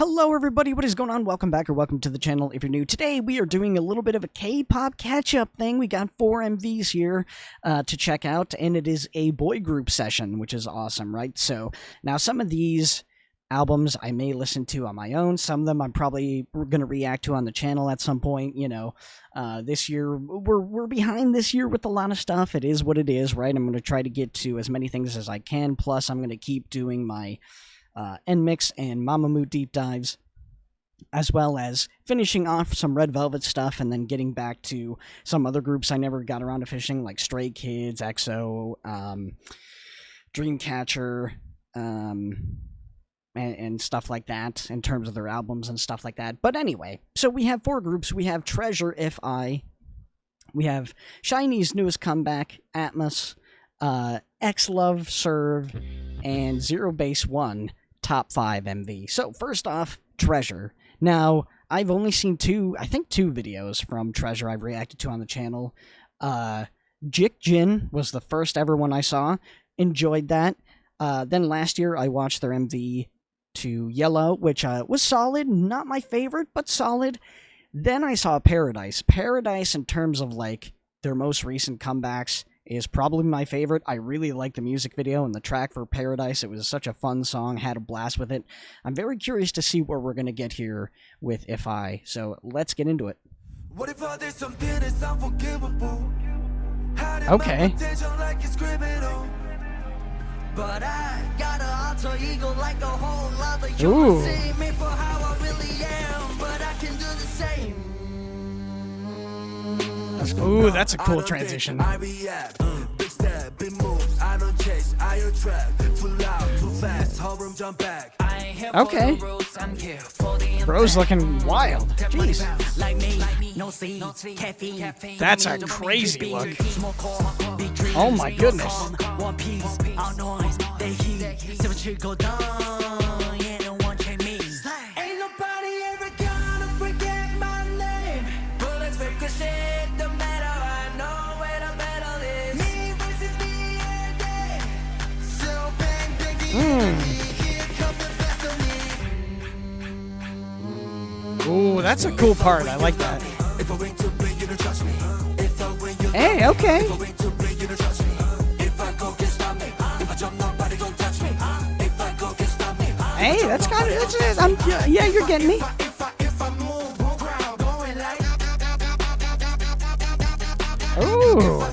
Hello everybody, what is going on? Welcome back or welcome to the channel if you're new. Today we are doing a little bit of a K-pop catch-up thing. We got 4 MVs here to check out, and it is a boy group session, which is awesome, right? So now some of these albums I may listen to on my own. Some of them I'm probably going to react to on the channel at some point. You know, this year, we're behind this year with a lot of stuff. It is what it is, right? I'm going to try to get to as many things as I can, plus I'm going to keep doing my NMix and Mamamoo deep dives, as well as finishing off some Red Velvet stuff and then getting back to some other groups I never got around to finishing, like Stray Kids, EXO, Dreamcatcher, and stuff like that in terms of their albums and stuff like that. But anyway, so we have 4 groups. We have Treasure, FI, we have SHINee's newest comeback, Atmos, XLOV, Serve, and ZeroBaseOne, top 5 MV. So first off, Treasure. Now, I've only seen two videos from Treasure I've reacted to on the channel. Jik Jin was the first ever one I saw. Enjoyed that. Then last year I watched their MV to Yellow, which was solid. Not my favorite, but solid. Then I saw Paradise. Paradise, in terms of like their most recent comebacks, is probably my favorite. I really like the music video and the track for Paradise. It was such a fun song, had a blast with it. I'm very curious to see where we're going to get here with FI, so let's get into it. Okay. But I got an alter ego like a whole other Ooh. See me for how I really am, but I can do the same. Ooh, that's a cool transition. Big step, big moves, I don't chase, I attract. Too loud, too fast, whole room jump back. Okay. Bro's looking wild. Jeez. That's a crazy look. Oh my goodness. Ooh, that's a cool part. I like that. Hey, okay. Hey, that's kind of. Yeah, you're getting me. Ooh.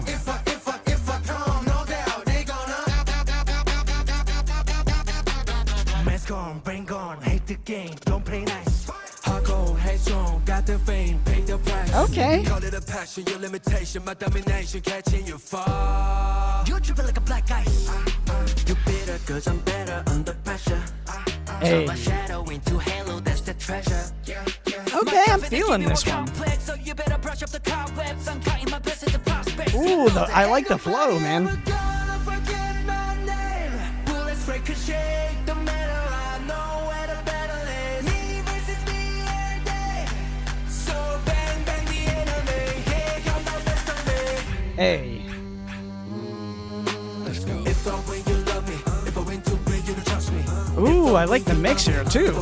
Brain gone, hate the game, don't play nice. Hardcore, headstrong, got the fame, pay the price. Okay. Call it a passion, your limitation, my domination, catching you fall. You're tripping like a black ice. You bitter, cause I'm better under pressure. Hey. My shadow into halo, that's the treasure. Okay, I'm feeling this one. Ooh, I like the flow, man. Hey. Ooh, I like the mix here too.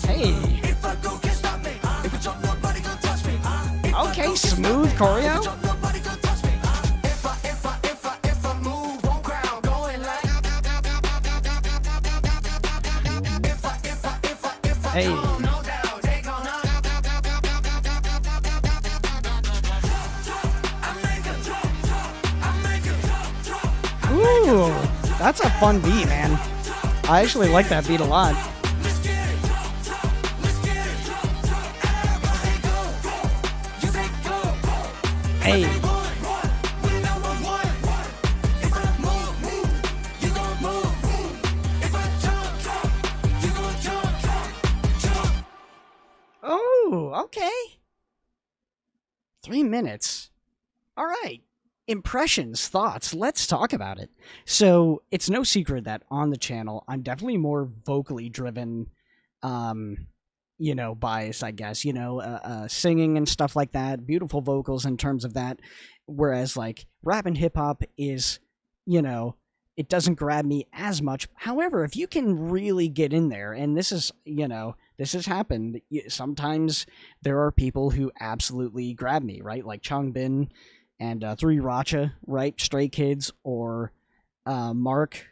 Hey. Okay, smooth choreo. Hey. Ooh, that's a fun beat, man. I actually like that beat a lot. Hey. Oh, okay. 3 minutes. All right. Impressions, thoughts, let's talk about it. So it's no secret that on the channel I'm definitely more vocally driven, bias, I guess, singing and stuff like that, beautiful vocals in terms of that, whereas like rap and hip hop is, it doesn't grab me as much. However, if you can really get in there, and this is, this has happened, sometimes there are people who absolutely grab me, right? Like Changbin and 3 Racha, right? Stray Kids, or Mark,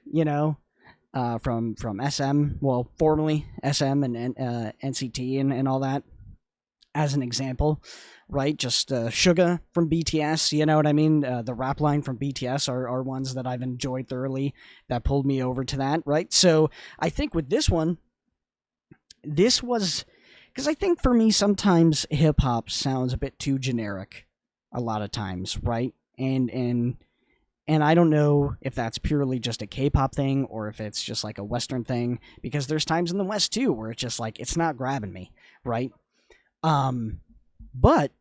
from SM, well, formerly SM and NCT and all that, as an example, right? Just Suga from BTS, you know what I mean? The rap line from BTS are ones that I've enjoyed thoroughly, that pulled me over to that, right? So I think with this one, this was, because I think for me sometimes hip-hop sounds a bit too generic a lot of times, right? And I don't know if that's purely just a K-pop thing or if it's just like a Western thing, because there's times in the West too where it's just like, it's not grabbing me, right? But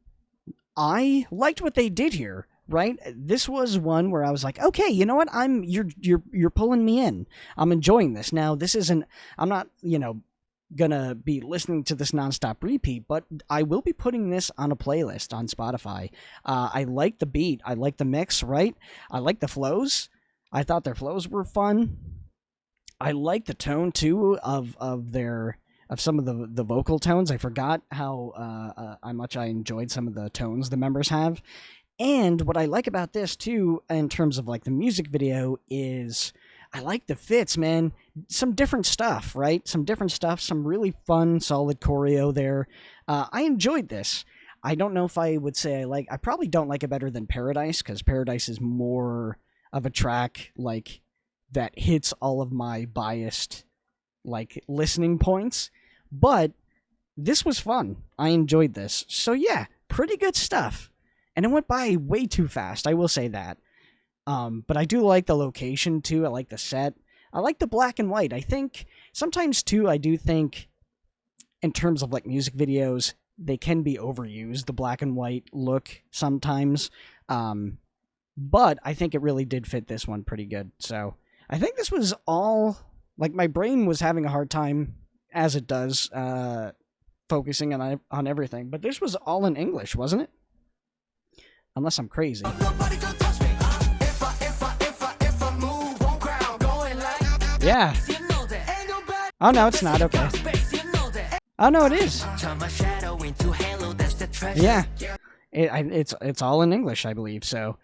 I liked what they did here, right? This was one where I was like, okay, you know what? You're pulling me in. I'm enjoying this. Now, this isn't, I'm not, gonna be listening to this nonstop repeat, but I will be putting this on a playlist on Spotify. I like the beat. I like the mix, right? I like the flows. I thought their flows were fun. I like the tone too of some of the vocal tones. I forgot how much I enjoyed some of the tones the members have. And what I like about this too, in terms of like the music video, is I like the fits, man. Some different stuff, right? Some different stuff, some really fun, solid choreo there. I enjoyed this. I don't know if I would say I probably don't like it better than Paradise, because Paradise is more of a track, like, that hits all of my biased, like, listening points. But this was fun. I enjoyed this. So yeah, pretty good stuff. And it went by way too fast, I will say that. But I do like the location too. I like the set. I like the black and white. I think sometimes too, I do think in terms of like music videos, they can be overused, the black and white look sometimes. But I think it really did fit this one pretty good. So I think this was all, like, my brain was having a hard time, as it does, focusing on everything. But this was all in English, wasn't it? Unless I'm crazy. Yeah. Oh, no, it's not. Okay. Oh, no, it is. Yeah. It's all in English, I believe. So,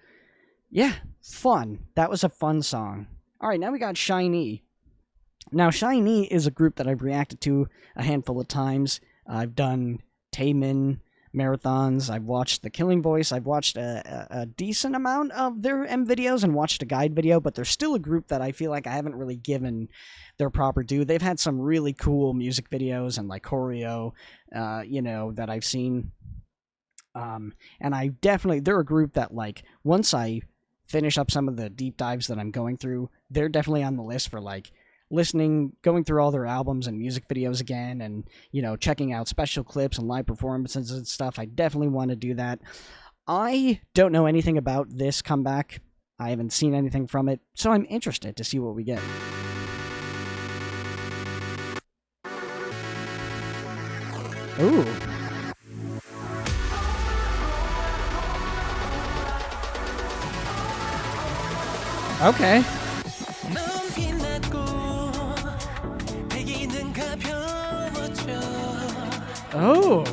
yeah, fun. That was a fun song. All right, now we got SHINee. Now, SHINee is a group that I've reacted to a handful of times. I've done Taemin marathons. I've watched The Killing Voice. I've watched a decent amount of their M videos and watched a guide video, but they're still a group that I feel like I haven't really given their proper due. They've had some really cool music videos and like choreo, that I've seen. And they're a group that, like, once I finish up some of the deep dives that I'm going through, they're definitely on the list for, like, listening, going through all their albums and music videos again, and, checking out special clips and live performances and stuff. I definitely want to do that. I don't know anything about this comeback. I haven't seen anything from it, so I'm interested to see what we get. Ooh. Okay. Oh.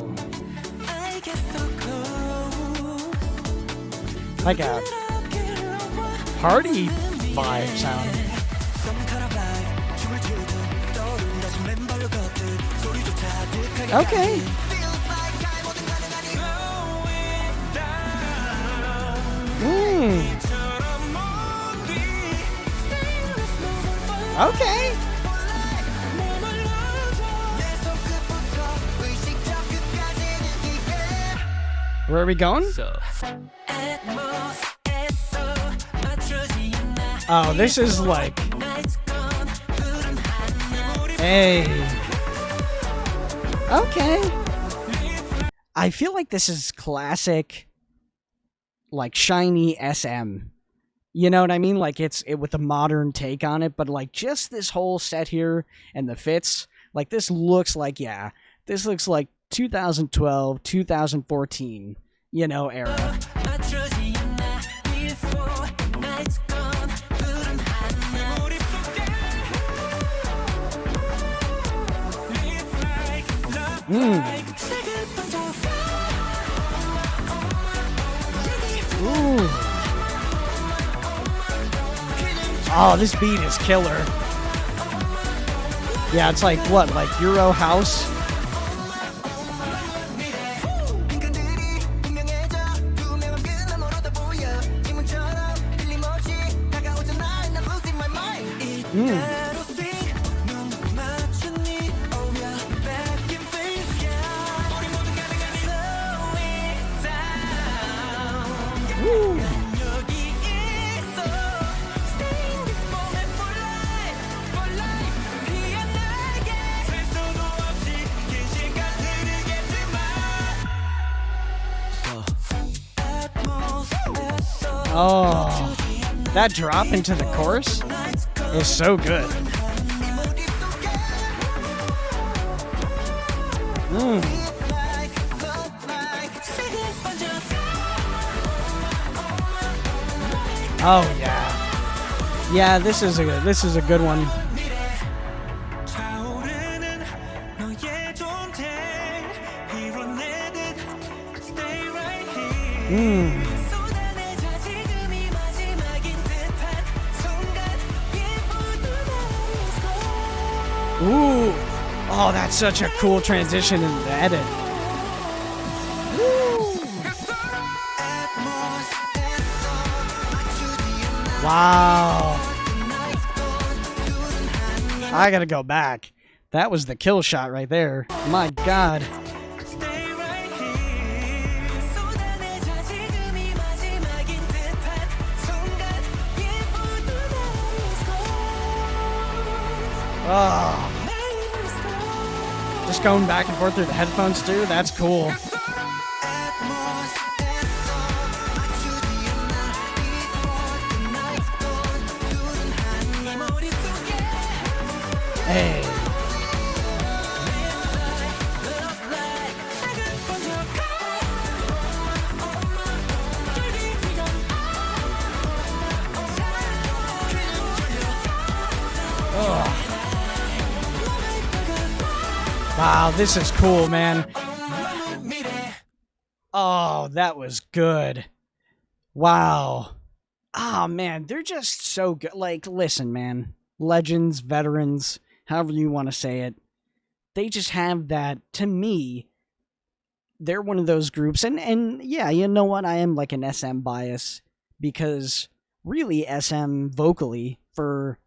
Like a party vibe sound. Okay. Okay. Where are we going? Oh, this is like... Hey. Okay. I feel like this is classic, like, SHINee SM. You know what I mean? Like, it's with a modern take on it, but, like, just this whole set here and the fits, like, this looks like 2012, 2014, era. Ooh. Oh, this beat is killer. Yeah, it's like what, like Euro house? Oh, that drop into the chorus is so good. Oh yeah, yeah. This is a good one. Ooh, oh, that's such a cool transition in the edit. Wow. I gotta go back. That was the kill shot right there. My God. Oh. Just going back and forth through the headphones too, that's cool. Hey. Oh. Wow, this is cool, man. Oh, that was good. Wow. Oh, man, they're just so good. Like, listen, man. Legends, veterans, however you want to say it. They just have that, to me, they're one of those groups. And yeah, you know what? I am like an SM bias because really SM vocally for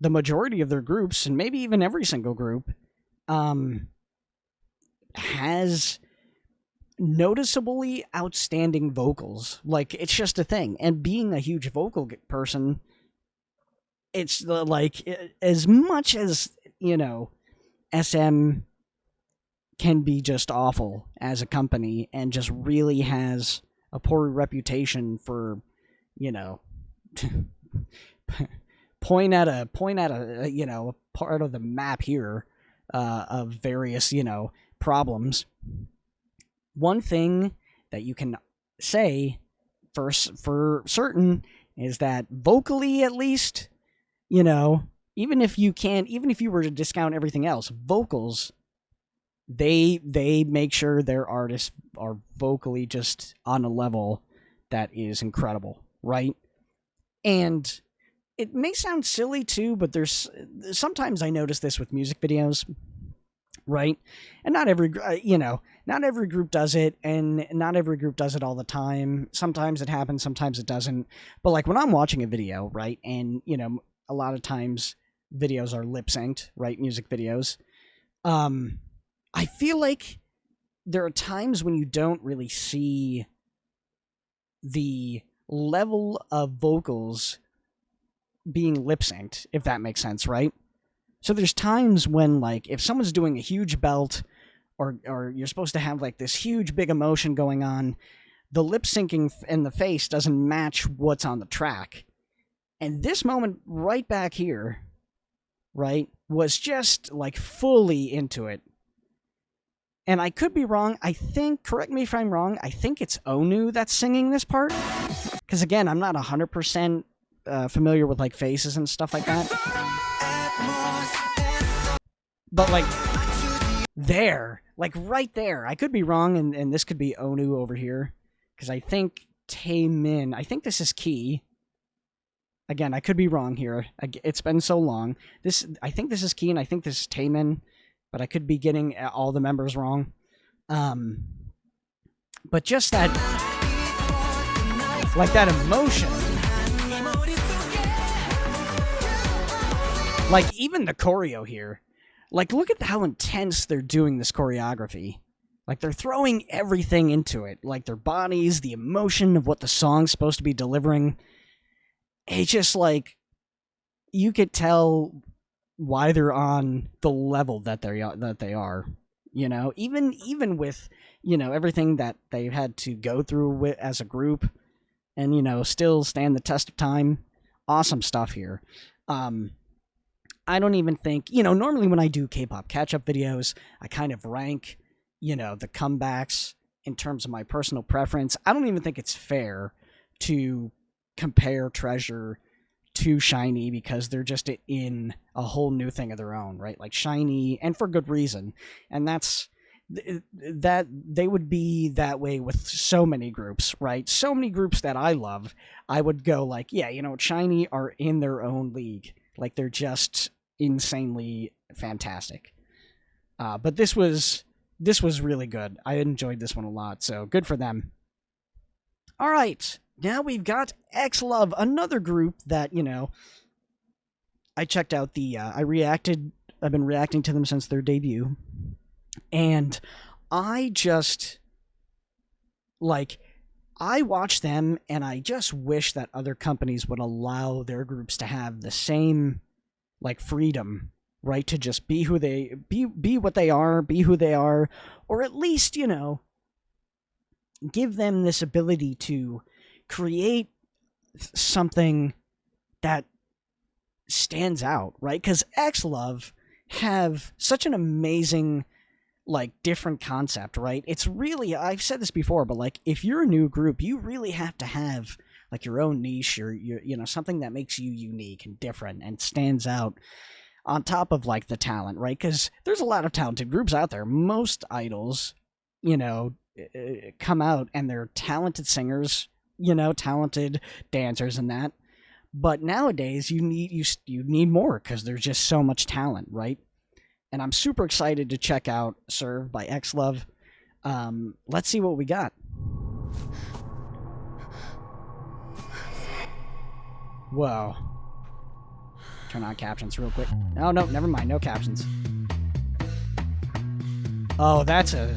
the majority of their groups, and maybe even every single group, has noticeably outstanding vocals. Like, it's just a thing. And being a huge vocal person, it's the, like, as much as, you know, SM can be just awful as a company and just really has a poor reputation for, you know, point at a you know, part of the map here of various, you know, problems. One thing that you can say for certain is that vocally, at least, you know, even if you were to discount everything else, vocals, they make sure their artists are vocally just on a level that is incredible, right? And it may sound silly too, but there's sometimes I notice this with music videos, right? And not every group does it, and not every group does it all the time. Sometimes it happens, sometimes it doesn't. But like when I'm watching a video, right, and you know, a lot of times videos are lip synced, right? Music videos. I feel like there are times when you don't really see the level of vocals being lip synced, if that makes sense, right? So there's times when, like, if someone's doing a huge belt, or you're supposed to have like this huge big emotion going on, the lip syncing in the face doesn't match what's on the track. And this moment right back here, right, was just like fully into it. And I could be wrong. I think, correct me if I'm wrong, I think it's Onu that's singing this part. Because again, I'm not 100% familiar with like faces and stuff like that. But like there, like right there. I could be wrong, and this could be Onu over here, because I think Taemin, I think this is Key. Again, I could be wrong here. It's been so long. I think this is Key, and I think this is Taemin, but I could be getting all the members wrong. But just that, like that emotion. Like, even the choreo here. Like, look at how intense they're doing this choreography. Like, they're throwing everything into it. Like, their bodies, the emotion of what the song's supposed to be delivering. It's just, like, you could tell why they're on the level that they are. You know? Even with, you know, everything that they've had to go through as a group. And, you know, still stand the test of time. Awesome stuff here. I don't even think, you know, normally when I do K-pop catch-up videos, I kind of rank, you know, the comebacks in terms of my personal preference. I don't even think it's fair to compare Treasure to SHINee because they're just in a whole new thing of their own, right? Like SHINee, and for good reason. And that they would be that way with so many groups, right? So many groups that I love, I would go like, yeah, you know, SHINee are in their own league. Like, they're just insanely fantastic. But this was really good. I enjoyed this one a lot, so good for them. All right, now we've got XLOV, another group that, you know, I checked out I've been reacting to them since their debut, and I just, like, I watch them, and I just wish that other companies would allow their groups to have the same, like, freedom, right? To just be who they be what they are, be who they are, or at least, you know, give them this ability to create something that stands out, right? Because XLOV have such an amazing, like, different concept, right? It's really, I've said this before, but, like, if you're a new group, you really have to have, like, your own niche, or you know, something that makes you unique and different and stands out on top of, like, the talent, right? Because there's a lot of talented groups out there. Most idols, you know, come out and they're talented singers, you know, talented dancers and that. But nowadays, you need more because there's just so much talent, right? And I'm super excited to check out Serve by XLOV. Let's see what we got. Whoa. Turn on captions real quick. Oh, no, never mind. No captions. Oh, that's a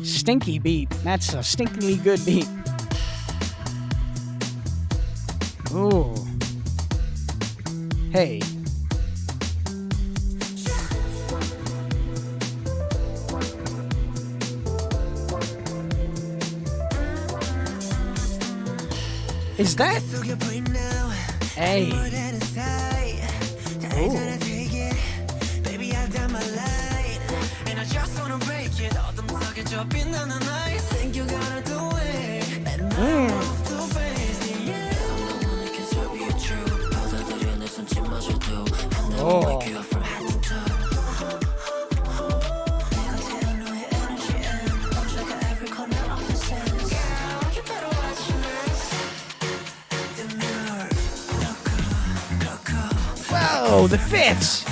stinky beat. That's a stinkingly good beat. Ooh. Hey. Is that? Hey. Ooh. Oh. Whoa, the fits!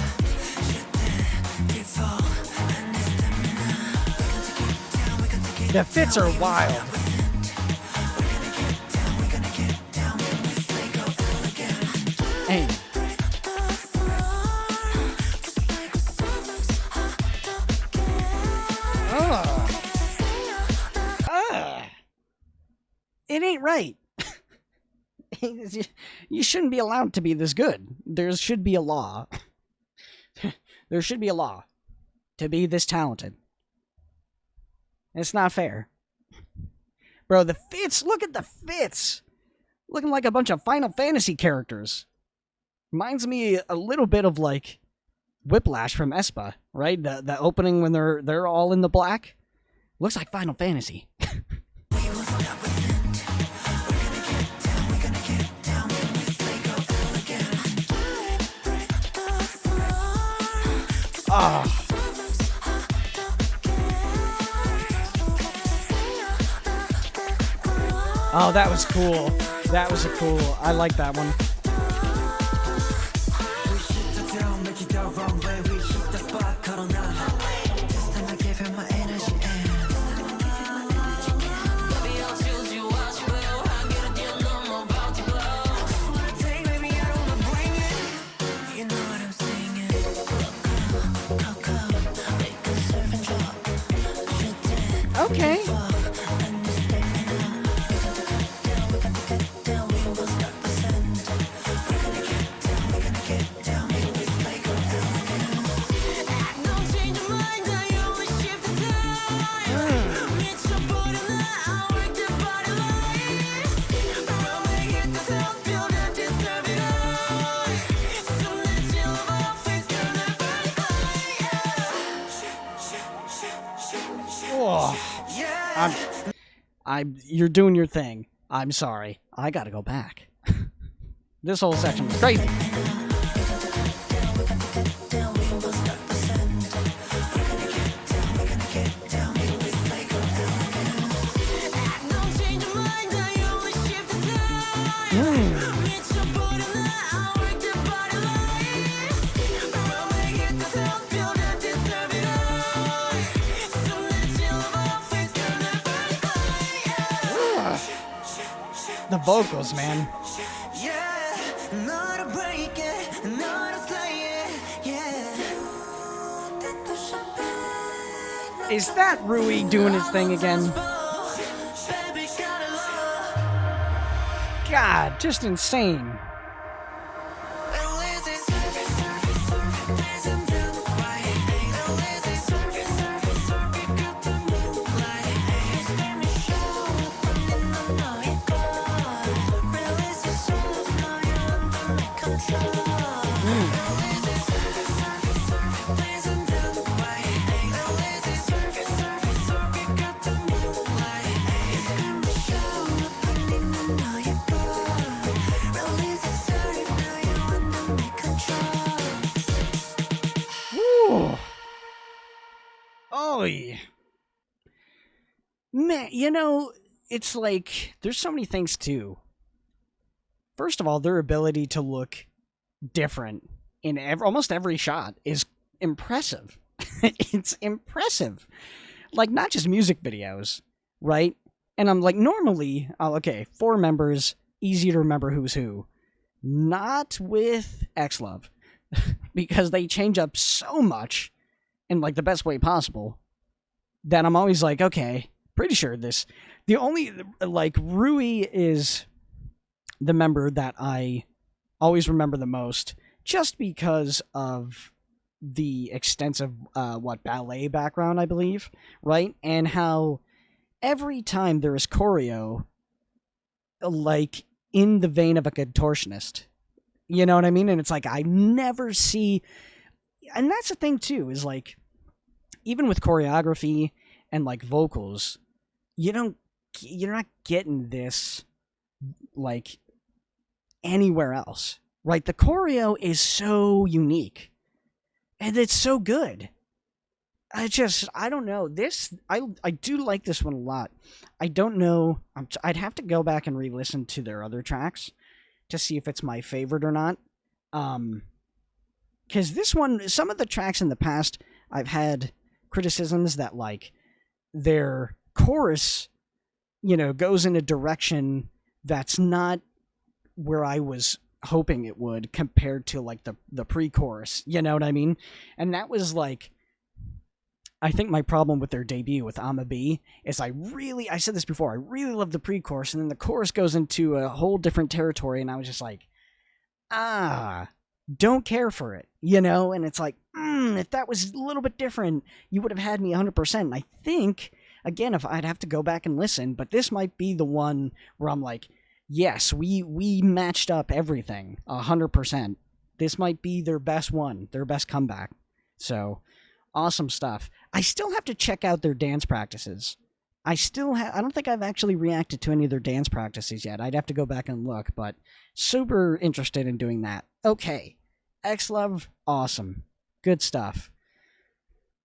The fits are wild. Hey. It ain't right. You shouldn't be allowed to be this good. There should be a law. There should be a law to be this talented. It's not fair. Bro, the fits, look at the fits. Looking like a bunch of Final Fantasy characters. Reminds me a little bit of, like, Whiplash from aespa, right? The opening when they're all in the black. Looks like Final Fantasy. Oh. Oh, that was cool. That was a cool. I like that one. Okay. You're doing your thing. I'm sorry. I gotta go back. This whole section was crazy. The vocals, man. Is that Rui doing his thing again? God, just insane. Man, you know, it's like, there's so many things too. First of all, their ability to look different in almost every shot is impressive. It's impressive. Like, not just music videos, right? And I'm like, normally, okay, 4 members, easy to remember who's who. Not with XLOV. Because they change up so much in, like, the best way possible that I'm always like, okay, pretty sure this... The only, like, Rui is the member that I always remember the most, just because of the extensive, ballet background, I believe, right? And how every time there is choreo, like, in the vein of a contortionist. You know what I mean? And it's like, I never see... And that's the thing, too, is, like, even with choreography and, like, vocals, you're not getting this, like, anywhere else, right? The choreo is so unique, and it's so good. I don't know. I do like this one a lot. I don't know. I'd have to go back and re-listen to their other tracks to see if it's my favorite or not. Because this one, some of the tracks in the past, I've had criticisms that, like, their chorus, goes in a direction that's not where I was hoping it would compared to, like, the pre-chorus, you know what I mean? And that was, like, I think my problem with their debut with I'ma Be is I said this before, I really love the pre-chorus, and then the chorus goes into a whole different territory, and I was just like, don't care for it, and it's like, if that was a little bit different, you would have had me 100%, and I think, again, if I'd have to go back and listen, but this might be the one where I'm like, yes, we matched up everything 100%. This might be their best one, their best comeback. So, awesome stuff. I still have to check out their dance practices. I don't think I've actually reacted to any of their dance practices yet. I'd have to go back and look, but super interested in doing that. Okay, XLOV, awesome. Good stuff.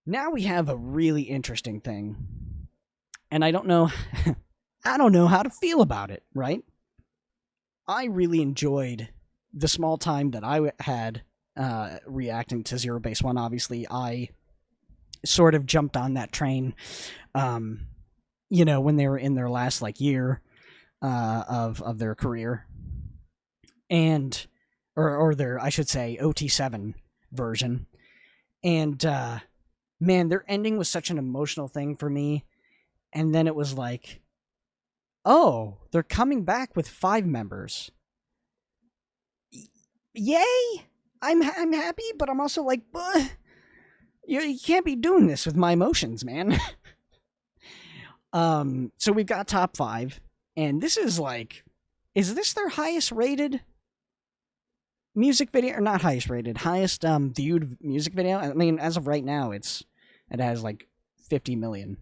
Now we have a really interesting thing. And I don't know, I don't know how to feel about it, right? I really enjoyed the small time that I had reacting to ZeroBaseOne. Obviously, I sort of jumped on that train, you know, when they were in their last like year of their career, and or their, I should say, OT7 version. And man, their ending was such an emotional thing for me. And then it was like, oh, they're coming back with 5 members. Yay! I'm happy, but I'm also like, you can't be doing this with my emotions, man. So we've got top 5, and this is like, is this their highest rated music video, or not highest rated, highest viewed music video? I mean, as of right now, it has like 50 million.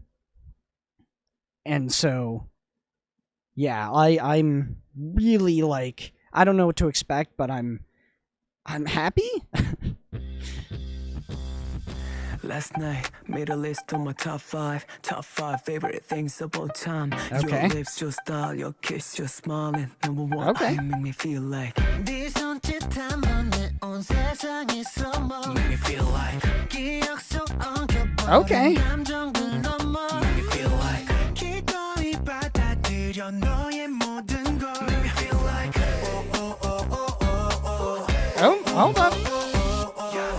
And so, yeah, I'm really like, I don't know what to expect, but I'm happy. Last night, made a list of my top 5 favorite things of all time. Okay. Your lips, your style, your kiss, your smiling. Number 1, Okay. you make me feel like. Make me feel like. Okay. Make me feel like. Make me feel like. Oh, hold up.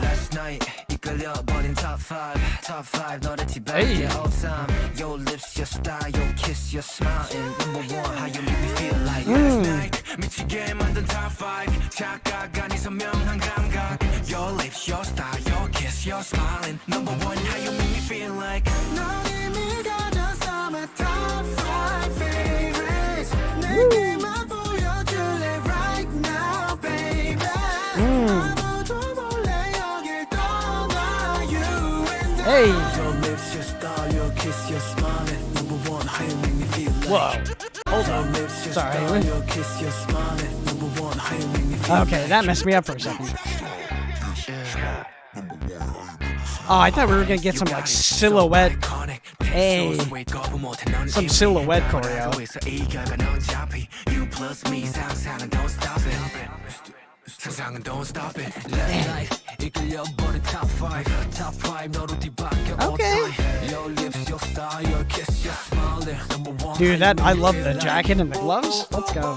Last night, 이끌려버린 top 5 너를 뒤바뀌게 all time. Your lips, your style, your kiss, your smile, and number 1, how you make me feel like. Last night, 미치게 만든 top 5 착각 아닌 선명한 감각. Your lips, your style, your kiss, your smile, and number 1, how you make me feel like. 넌 이미 가졌어 my top 5 favorites. 내게만 보여줄래 right now, baby. Hey. Your lips, your style, your kiss, your smile, and number 1, how you make me feel like. Whoa. Hold on. Sorry. Your kiss, your smile, and number 1, how you make me feel like. Okay, that messed me up for a second. Oh, I thought we were gonna get some like silhouette. Hey, some silhouette choreo. You plus me, sound, don't stop it. 상상은 don't stop it. Last night, 이끌려버린 top 5 너로 뒤바뀌어 all Okay. time. Your lips, your style, your kiss, your smile, number 1. Dude, that I love the jacket and the gloves. Let's go.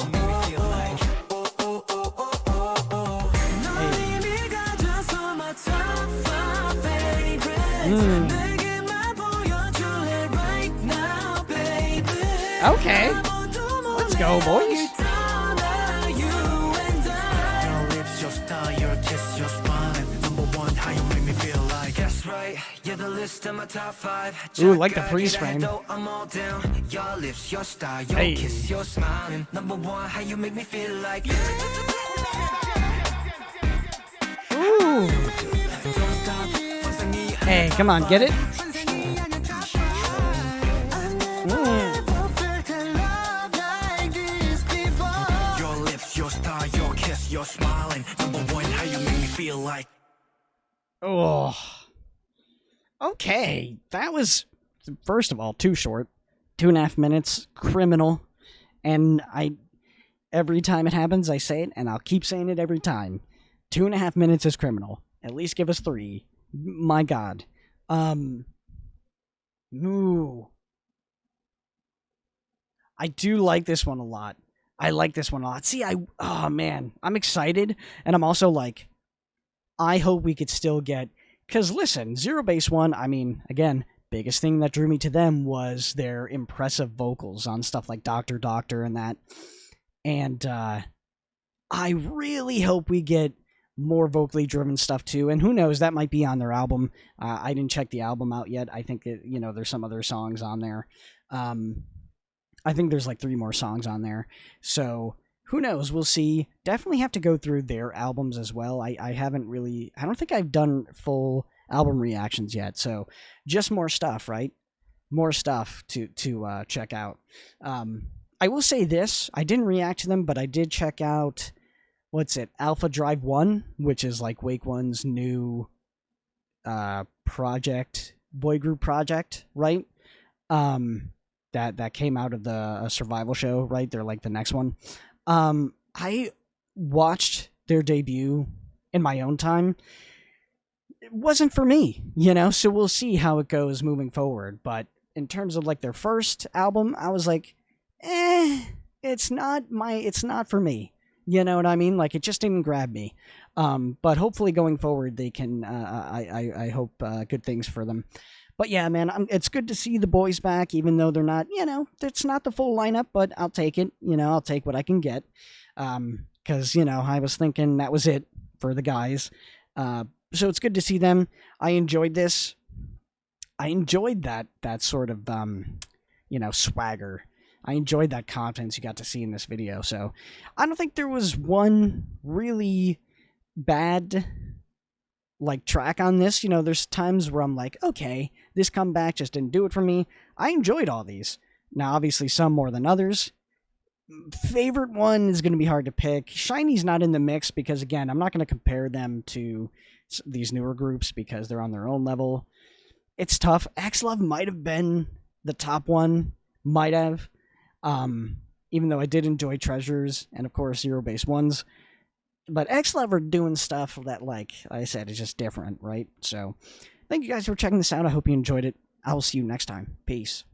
Okay. Let's go, boys. Ooh, like the freeze frame. Hey. Ooh. Hey, come on, get it? Your lips, your style, your kiss, your smiling. Number 1, how you make me feel like. Oh. Okay, that was, first of all, too short. 2.5 minutes, criminal. And every time it happens, I say it, and I'll keep saying it every time. 2.5 minutes is criminal. At least give us 3. My God. Ooh. I do like this one a lot. See, oh man, I'm excited, and I'm also like, I hope we could still get, because listen, ZeroBaseOne, I mean, again, biggest thing that drew me to them was their impressive vocals on stuff like Doctor Doctor and that. And I really hope we get more vocally driven stuff too. And who knows, that might be on their album. I didn't check the album out yet. I think that, you know, there's some other songs on there. I think there's like 3 more songs on there. So who knows? We'll see. Definitely have to go through their albums as well. I don't think I've done full album reactions yet. So just more stuff, right? More stuff to check out. I will say this. I didn't react to them, but I did check out, Alpha Drive 1, which is like Wake One's new project, boy group project, right? that came out of the survival show, right? They're like the next one. I watched their debut in my own time. It wasn't for me, so we'll see how it goes moving forward. But in terms of like their first album, I was like, it's not for me. You know what I mean? Like, it just didn't grab me. But hopefully going forward, they can, I hope good things for them. But yeah, man, it's good to see the boys back, even though they're not, it's not the full lineup, but I'll take it. I'll take what I can get. Because, I was thinking that was it for the guys. So it's good to see them. I enjoyed this. I enjoyed that sort of, swagger. I enjoyed that confidence you got to see in this video. So I don't think there was one really bad track on this. There's times where I'm like, okay, this comeback just didn't do it for me. I enjoyed all these. Now, obviously, some more than others. Favorite one is going to be hard to pick. SHINee's not in the mix because, again, I'm not going to compare them to these newer groups because they're on their own level. It's tough. XLOV might have been the top one. Might have. Even though I did enjoy Treasures and, of course, ZeroBaseOnes. But XLOV are doing stuff that, like I said, is just different, right? So, thank you guys for checking this out. I hope you enjoyed it. I will see you next time. Peace.